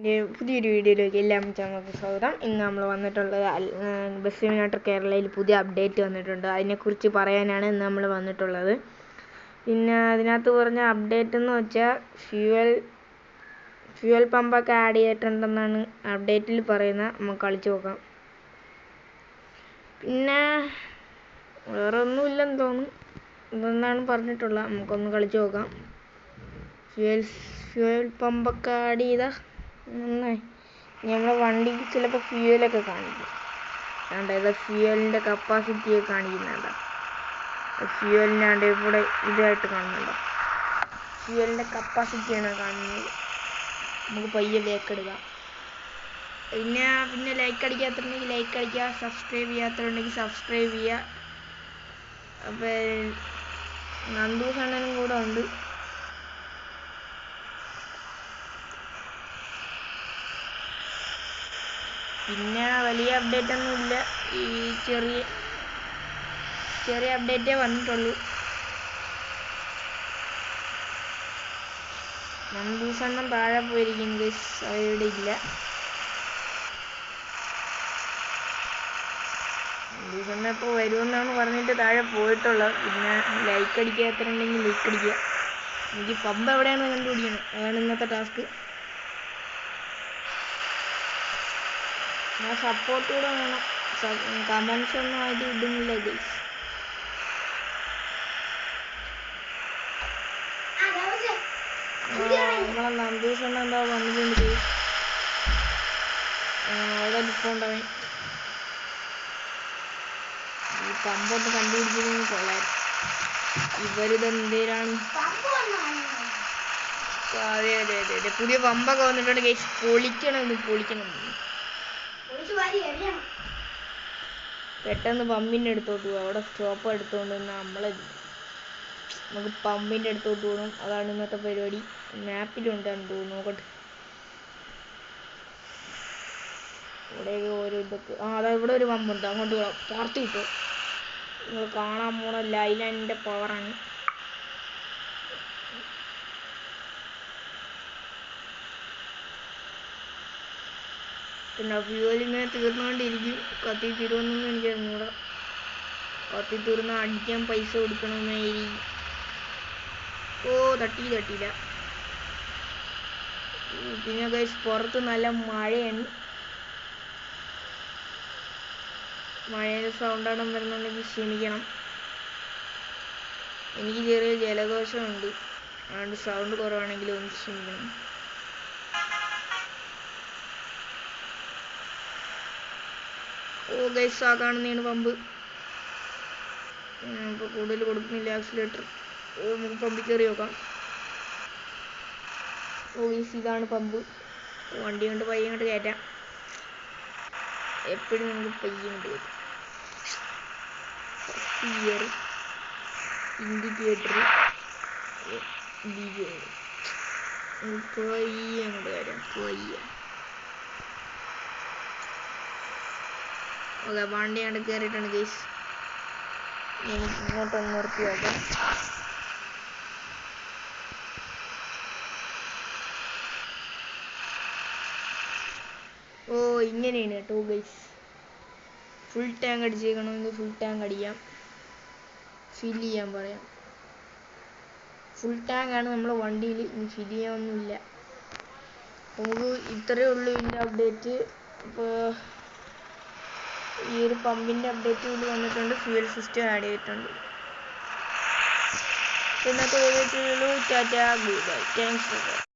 പുതിയൊരു വീഡിയോയിലേക്ക് എല്ലാം ചാനലിലേക്ക് സ്വാഗതം. ഇന്ന് നമ്മൾ വന്നിട്ടുള്ളത് ബസ് സിമുലേറ്റർ കേരളയിൽ പുതിയ അപ്ഡേറ്റ് വന്നിട്ടുണ്ട്. അതിനെക്കുറിച്ച് പറയാനാണ് ഇന്ന് നമ്മൾ വന്നിട്ടുള്ളത്. പിന്നെ അതിനകത്ത് പറഞ്ഞ അപ്ഡേറ്റ് എന്ന് വെച്ചാൽ ഫ്യൂവൽ പമ്പൊക്കെ ആഡ് ചെയ്തിട്ടുണ്ടെന്നാണ് അപ്ഡേറ്റിൽ പറയുന്നത്. നമുക്ക് കളിച്ച് നോക്കാം. പിന്നെ വേറെ ഒന്നുമില്ലെന്ന് തോന്നുന്നു, ഇതെന്നാണ് പറഞ്ഞിട്ടുള്ളത്. നമുക്കൊന്ന് കളിച്ച് നോക്കാം. ഫ്യൂവൽ പമ്പൊക്കെ ആഡ് ചെയ്താൽ നന്നായി. നമ്മുടെ വണ്ടിക്ക് ചിലപ്പോൾ ഫ്യൂവലൊക്കെ കാണിക്കും. അതുകൊണ്ട് ഇത് ഫ്യൂവലിൻ്റെ കപ്പാസിറ്റിയൊക്കെ കാണിക്കുന്നുണ്ടോ? ഫ്യൂവലിൻ്റെ ഇവിടെ ഇതായിട്ട് കാണുന്നുണ്ടോ? ഫ്യൂവലിൻ്റെ കപ്പാസിറ്റിയാണ് കാണുന്നത്. നമുക്ക് പയ്യെ ബേക്ക് എടുക്കാം. പിന്നെ ലൈക്ക് അടിക്കാത്തുണ്ടെങ്കിൽ ലൈക്ക് അടിക്കുക, സബ്സ്ക്രൈബ് ചെയ്യാത്തതുണ്ടെങ്കിൽ സബ്സ്ക്രൈബ് ചെയ്യുക. അപ്പോൾ നന്ദൂസ് അണ്ണനും കൂടെ ഉണ്ട്. പിന്നെ വലിയ അപ്ഡേറ്റ് ഒന്നുമില്ല, ഈ ചെറിയ അപ്ഡേറ്റേ വന്നിട്ടുള്ളൂ. നന്ദൂസെണ്ണം താഴെ പോയിരിക്കുന്നത് അവിടെ ഇല്ല. നന്ദൂസെണ്ണം ഇപ്പോൾ വരുമെന്നാണ് പറഞ്ഞിട്ട് താഴെ പോയിട്ടുള്ളത്. പിന്നെ ലൈക്ക് അടിക്കാത്തുണ്ടെങ്കിൽ ലൈക്ക് അടിക്കുക. എനിക്ക് പമ്പ് എവിടെയാണെന്ന് കണ്ടുപിടിക്കണം, അതാണ് ഇന്നത്തെ ടാസ്ക്. ഞാൻ സപ്പോർട്ട് കൂടെ വേണം. കമൻസ് ഒന്നും ആയിട്ട് ഇടുന്നില്ല ഗൈസ്. നമ്മളെ നന്ദൂസണ്ണ എന്താ വന്നിട്ടുണ്ട്. അവിടെ നിൽപ്പുണ്ടവൻ. ഈ പമ്പൊന്ന് കണ്ടുപിടിച്ചിരുന്നു കൊള്ളാൻ. ഇവരിതെന്തേരാണ്? അതെ പുതിയ പമ്പൊക്കെ വന്നിട്ടുണ്ട് ഗൈസ്. പൊളിക്കണം. പെട്ടെന്ന് പമ്പിൻ്റെ അടുത്തോട്ട് പോകും. അവിടെ സ്റ്റോപ്പ് എടുത്തുകൊണ്ട് നമുക്ക് പമ്പിൻ്റെ അടുത്തോട്ട് പോകണം. അതാണ് ഇന്നത്തെ പരിപാടി. മാപ്പിലുണ്ടെന്ന് തോന്നുന്നു, നോക്കട്ടെ. ഇവിടെയൊക്കെ ഓരോ ഇതൊക്കെ അതാ ഇവിടെ ഒരു പമ്പുണ്ട്, അങ്ങോട്ട് പോകാം. പുറത്ത് കിട്ടും. നിങ്ങൾ കാണാൻ പോണ ലൈലാൻഡിൻ്റെ പവറാണ്. പിന്നെ ഫ്യൂവലിങ്ങനെ തീർന്നുകൊണ്ടിരിക്കും. കത്തി തീരുമെന്നൊന്നും എനിക്കറിഞ്ഞൂടാ. കത്തി തീർന്ന് അടിക്കാൻ പൈസ കൊടുക്കണമെന്നായിരിക്കും. തട്ടിയില്ല. പിന്നെ ഗൈസ് പുറത്ത് നല്ല മഴയാണ്. മഴയുടെ സൗണ്ടാണ് വരുന്നുണ്ടെങ്കിൽ ക്ഷമിക്കണം. എനിക്ക് ചെറിയ ജലദോഷമുണ്ട്, അതുകൊണ്ട് സൗണ്ട് കുറവാണെങ്കിലും ഒന്ന് ക്ഷമിക്കണം. ഗൈസ് ആ കാണുന്നതാണ് പമ്പ്. ഇപ്പോൾ കൂടുതൽ കൊടുക്കുന്നില്ല ആക്സിലേറ്റർ. നമുക്ക് പമ്പിൽ കയറി നോക്കാം. ഗൈസ് ഇതാണ് പമ്പ്. വണ്ടി കൊണ്ട് പയ്യെ കൊണ്ട് കയറ്റാം. എപ്പോഴും നമുക്ക് പയ്യെ കൊണ്ട് കയറ്റാം. ഗിയർ, ഇൻഡിക്കേറ്റർ, പയ്യെ കൊണ്ട് കയറ്റാം. ഓക്കെ, വണ്ടി കൊണ്ട് കയറിയിട്ടുണ്ട് ഗൈസ്. നമുക്ക് ഇങ്ങോട്ടൊന്ന് നിർത്തി നോക്കാം. ഇങ്ങനെയാണ് കേട്ടോ ഗൈസ്. ഫുൾ ടാങ്ക് അടിച്ചേക്കണമെങ്കിൽ ഫുൾ ടാങ്ക് അടിക്കാം. ഫില്ല് ചെയ്യാൻ പറയാം. ഫുൾ ടാങ്കാണ് നമ്മളെ വണ്ടിയിൽ. ഇനി ഫില്ല് ചെയ്യാനൊന്നുമില്ല. നമുക്ക് ഇത്രയേ ഉള്ളൂ ഇതിൻ്റെ അപ്ഡേറ്റ്. ഇപ്പോൾ ഈ ഒരു പമ്പിൻ്റെ അപ്ഡേറ്റ് കൂടി വന്നിട്ടുണ്ട്. ഫ്യൂവൽ സിസ്റ്റം ആഡ് ചെയ്തിട്ടുണ്ട്. ഇന്നത്തെ video Tata, good bye, thanks for watching.